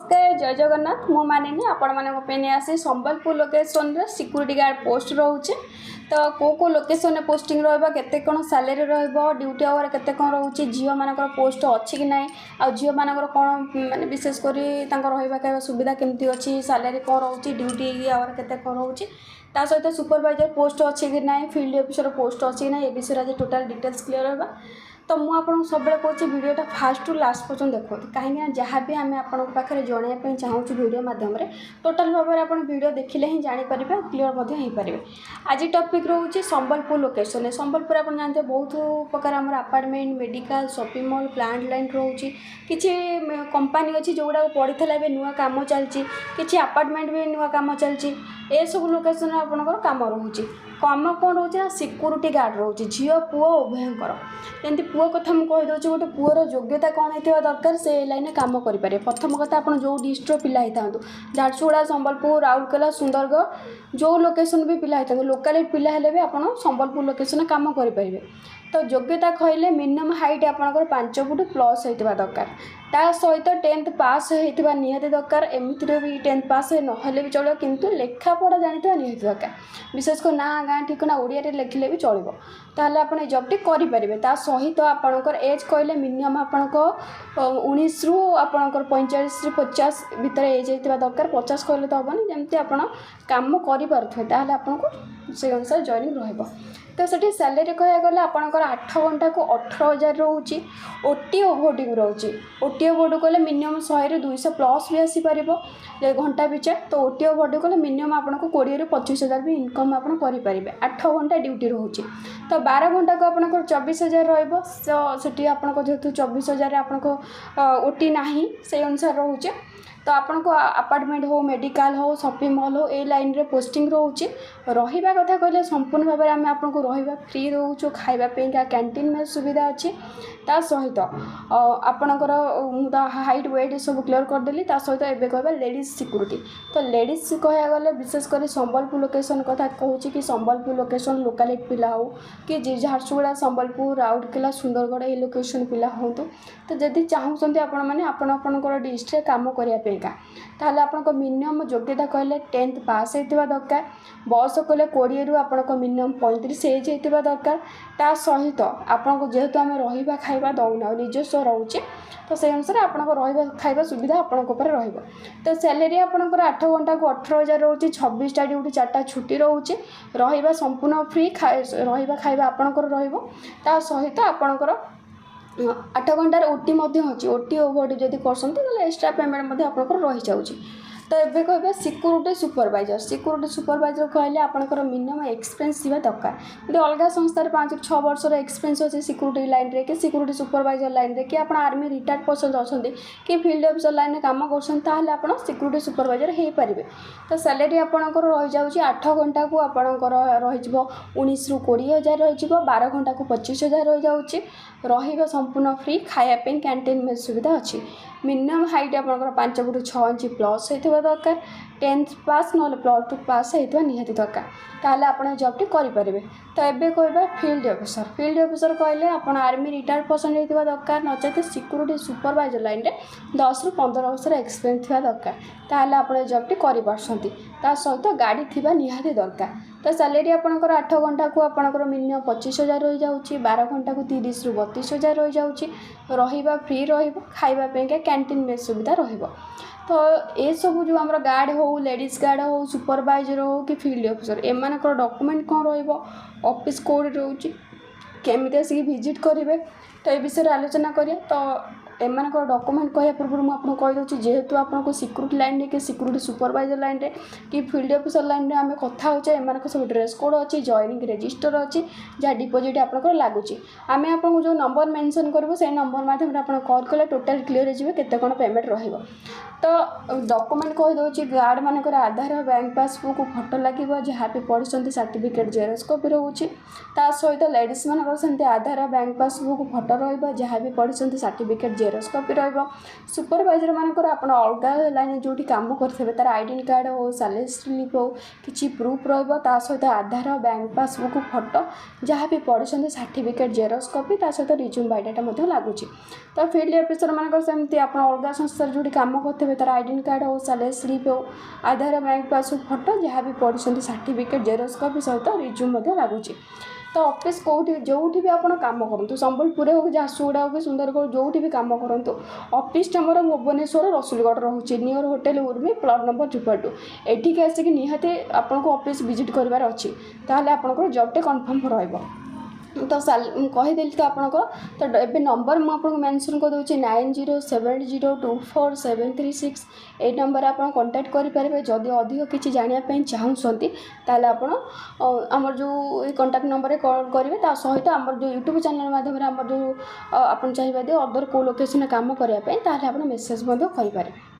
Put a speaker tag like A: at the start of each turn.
A: जय जगन्नाथ मु मानिनी आपण मानी आसी संबलपुर लोकेशन रे सिक्यूरीटी गार्ड पोस्ट रोचे तो को लोकेशन में पोस्टिंग रते कौन सैलरी ड्यूटी आवर केते कौन रोचे झील मानकर पोस्ट अच्छी कि ना आ झील मानकर कौन माने विशेषकर रहा खाଇବା सुविधा केमती अच्छी सैलरी कौन रोचे ड्यूटी आवर केते कौन रोचे ता सहित सुपरवाइजर पोस्ट अच्छी कि ना फील्ड ऑफिसर पोस्ट अच्छी कि ना ए विषय आज टोटाल डिटेल्स क्लियर होगा। तो मुझे आपको सब कहूँ वीडियोटा फास्ट टू लास्ट पर्यटन देखो कहीं जहाँ भी आम आपे जनवाई चाहूँ वीडियो मध्यम टोटाल भाव में आप वीडियो देखिले ही जानीपर क्लीयर हो पारे। आज टॉपिक रोचे संबलपुर लोकेशन संबलपुर आप जानते बहुत प्रकार आम apartment medical shopping mall plant line रोचे किसी कंपनी अच्छी जो गुड़ा पड़ता है नुआ कम चलती किसी अपार्टमेंट भी नुआ कम चलती ए सब लोकेशन आपंकर कम रोचे कम कौन रोचे ना सिक्यूरीटी गार्ड रोचे झील पुओ उभयंकर जमी पुओ कथा मुझे कहीदे गोटे पुअर योग्यता कौन होता दरकार से लाइन में कम करेंगे। प्रथम कथा आप जो डिस्ट्रिक्ट पिला होता झारसुगुड़ा संबलपुर राउरकेला सुंदरगढ़ जो लोकेशन भी पिला होता लोकालिटी पिला भी आप संबलपुर लोकेशन कम करेंगे। तो योग्यता कहले मिनिमम हाइट आपंकर 5 फुट प्लस होता दरकार ता सहित 10th पास होता निहाती दरकार एमती भी 10th पास नहले भी चलो किंतु लेखापढ़ा जानी निहाती दरकार विशेषकर ना गाँ ठिकना ओडिया लिखिले भी चलो ताहले आप जॉबटी करेंगे। ता सहित आपंकर एज कहले मिनिमम आपको 19 रु आपंकर 45 ରୁ 50 भितर एज होता दरकार 50 कहले तो हेनी जमी आप कम करें आपको से अनुसार जॉइनिंग रहा। तो से सैलरी कह गले आपंकर 8 घंटा को 18,000 रोचे ओटी ओवरटाइम रोचे ओटी ओवरटाइम कले मिनिमम 100 ରୁ 200 प्लस भी आसीपर घंटा पिछा तो ओटी ओवरटाइम कले मिनिमम आपको 20 ରୁ 25,000 भी इनकम आप करेंगे 8 घंटा ड्यूटी रोचे। तो 12 घंटा को आपंकर 24,000 रही आपको जेहतु 24,000 आपको ओटी ना से अनुसार रोचे। तो आपको अपार्टमेंट हो मेडिकल हो शॉपिंग मॉल हो ए लाइन रे पोस्टिंग रोचे रहा कथा कहले संपूर्ण भाव में आम आपको रहा फ्री रोचु खावाई कैंटीन में सुविधा अच्छी ता सहित आपणकर हाइट वेट सब क्लियर करदेली ता सहित एवं कह लेडीज सिक्यूरीटी। तो लेडीज कह गले विशेषकर संबलपुर लोकेशन कथा कहूँ कि संबलपुर लोकेशन लोकालिटी पिला हो कि झारसुगुड़ा संबलपुर राउरकेला सुंदरगढ़ ये लोकेशन पिला हूँ तो जदि चाहूँगी आपंकर डिस्ट्रिक्ट कम करने ताहले आपको मिनिमम योग्यता कहले 10th पास होता दरकार बयस कहले 20 ରୁ आपको मिनिमम 35 एज होता दरकार ता सहित आपको जेहेतु आम रहा खाଇବା दौना निजस्व रोचे तो से अनुसार आपको रहा खाଇବା सुविधा आपंकर तो सैलरी आपंकर 8 घंटा को 18,000 रोचे 26टा ड्यूटी 4टा छुट्टी रोचे रहा संपूर्ण फ्री रहा खाଇବା आपंकर ता सहित आपंकर 8 घंटार ओटी अच्छी ओटी ओवर जब कर एक्स्ट्रा पेमेंट आपंकर रही जाऊँगी। तो ये कह सिक्यूरीटी सुपरवाइजर कहले आपंकर मिनिमम एक्सपीरियंस थी दरकार यदि अलग संस्था 5 ରୁ 6 वर्षर एक्सपीरियंस अच्छे सिक्यूरीटी लाइन रे कि सिक्यूरीटी सुपरवाइजर लाइन रे कि आप आर्मी रिटायर्ड पर्सन अच्छा कि फील्ड ऑफिसर लाइन में कम कर सिक्यूरीटी सुपरवाइजर हो पारे। तो सैलरी आपंकर रही जाऊँगी 8 घंटा को आपंकर रही 19 ରୁ 20,000 रही 12 घंटा को 25,000 रही जाऊँगी रहा संपूर्ण फ्री खायापी कैंटीन में सुविधा अच्छी मिनिमम हाइट आपंकर 5 फुट 6 इंच प्लस होता दरकार 10th पास ना +2 पास होता निहाती दरकार ताहले आप जॉबटी करेंगे। तो ये कहवा फील्ड ऑफिसर कहले आप आर्मी रिटायर्ड पर्सन होता दरकार नचेत सिक्यूरीटी सुपरवाइजर लाइन रे 10 ରୁ 15 वर्षर एक्सपीरियंस थी दरकार ताहले आप जॉबटी करें ता सहित गाड़ी थी निहाती दरकार। तो सैलरी आपंकर 8 घंटा को आपंकर मिनिमम 25,000 रही जाऊँगी 12 घंटा को 30 ରୁ 32,000 रही जाऊँगी रहा फ्री खावाई कैंटीन में सुविधा रहा। तो ये सब जो आम गार्ड हो लेडीज गार्ड हो सुपरवाइजर हो कि फील्ड ऑफिसर एमानकर डॉक्यूमेंट कौन रफिस कोड रोचे केमी आसिक विजिट करेंगे। तो ये विषय आलोचना करिए। तो एमानकर डॉक्यूमेंट कह पूर्व मुझे कहीदे जेहेतु आपको सिक्यूरीटी लाइन रे कि सिक्यूरीटी सुपरवाइजर लाइन रे कि फील्ड ऑफिसर लाइन रे आम कथा होचे एम सब ड्रेस कोड अच्छी जॉइनिंग रजिस्टर अच्छी जहाँ डिपोजिट आपंकर लगुच आम आपको जो नंबर मेंशन करूँ से नंबर मध्यम आप कॉल कले टोटाल क्लीयर हो केते कौन पेमेंट रही। तो डॉक्यूमेंट कहीदे गार्ड मानकर आधार बैंक पासबुक फोटो लगे जहाँ भी पढ़ी सर्टिफिकेट जेरक्स कॉपी रोचे ता सहित लेडीज मानकर सेमती आधार बैंक पासबुक फोटो रहा जहाँ भी पढ़ी सर्टिफिकेट ଜେରକ୍ସ କପି ରହିବ। ସୁପରଭାଇଜର ମାନଙ୍କର ଆପଣ ଅଲଗା ଲାଇନ୍ ଯେଉଁଠି କାମ କରିଥିବେ ତାର ଆଇଡେଣ୍ଟି କାର୍ଡ଼ ହଉ ସାଲାରୀ ସ୍ଲିପ୍ ହଉ କିଛି ପ୍ରୁଫ୍ ରହିବ। ତା ସହିତ ଆଧାର ବ୍ୟାଙ୍କ ପାସବୁକ୍ ଫଟୋ ଯାହା ବି ପଢ଼ିଛନ୍ତି ସାର୍ଟିଫିକେଟ୍ ଜେରକ୍ସ କପି ତା ସହିତ ରିଜ୍ୟୁମ୍ ବାୟୋଡାଟା ମଧ୍ୟ ଲାଗୁଛି। ତ ଫିଲ୍ଡ ଅଫିସର ମାନଙ୍କର ସେମିତି ଆପଣ ଅଲଗା ସଂସ୍ଥାରେ ଯେଉଁଠି କାମ କରିଥିବେ ତାର ଆଇଡେଣ୍ଟି କାର୍ଡ଼ ହଉ ସାଲାରୀ ସ୍ଲିପ୍ ହଉ ଆଧାର ବ୍ୟାଙ୍କ ପାସବୁକ୍ ଫଟୋ ଯାହା ବି ପଢ଼ିଛନ୍ତି ସାର୍ଟିଫିକେଟ୍ ଜେରକ୍ସ କପି ସହିତ ରିଜ୍ୟୁମ୍ ମଧ୍ୟ ଲାଗୁଛି। ତ ଅଫିସ୍ କେଉଁଠି ଯେଉଁଠି ବି ଆପଣ କାମ କରନ୍ତୁ ସମ୍ବଲପୁରରେ ହଉ କି ଝାରସୁଗୁଡ଼ା ହଉ କି ସୁନ୍ଦରଗଡ଼ ଯେଉଁଠି ବି କାମ କରନ୍ତୁ ଅଫିସ୍ଟା ଆମର ଭୁବନେଶ୍ୱର ରସୁଲଗଡ଼ ରହୁଛି near hotel Urmi plot number 222। ଏଠିକି ଆସିକି ନିହାତି ଆପଣଙ୍କୁ ଅଫିସ୍ ଭିଜିଟ୍ କରିବାର ଅଛି ତାହେଲେ ଆପଣଙ୍କର ଜବ୍ଟେ କନଫର୍ମ ରହିବ। ତ ମୁଁ କହିଦେଲି ତ ଆପଣଙ୍କର ତ ଏବେ ନମ୍ବର ମୁଁ ଆପଣଙ୍କୁ ମେନସନ୍ କରିଦେଉଛି 9070247336 ଏଇ ନମ୍ବରରେ ଆପଣ କଣ୍ଟାକ୍ଟ କରିପାରିବେ। ଯଦି ଅଧିକ କିଛି ଜାଣିବା ପାଇଁ ଚାହୁଁଛନ୍ତି ତାହେଲେ ଆପଣ ଆମର ଯେଉଁ ଏଇ କଣ୍ଟାକ୍ଟ ନମ୍ବରରେ କଲ୍ କରିବେ। ତା ସହିତ ଆମର ଯେଉଁ ୟୁଟ୍ୟୁବ୍ ଚ୍ୟାନେଲ୍ ମାଧ୍ୟମରେ ଆମର ଯେଉଁ ଆପଣ ଚାହିଁବେ ଯଦି ଅଦର କେଉଁ ଲୋକେସନରେ କାମ କରିବା ପାଇଁ ତାହେଲେ ଆପଣ ମେସେଜ୍ ମଧ୍ୟ କରିପାରିବେ।